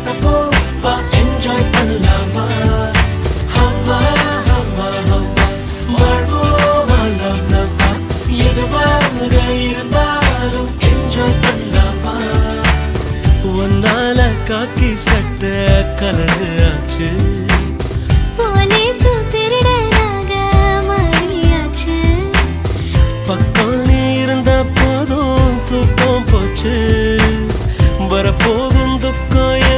கசப்போ வா என்ஜாய் பண்ணலாமா ஹவ்வா ஹவ்வா ஹவ்வா வாழ்வோமா லவ் லவ்வா எதுவாக இருந்தாலும் என்ஜாய் பண்ணலாமா ஒன்னால காக்கி சட்டை கலர் ஆச்சு போலீஸும் திருடனாக மாறியாச்சு பக்கம் நீ இருந்த போதும் தூக்கம் போச்சு வரப்போ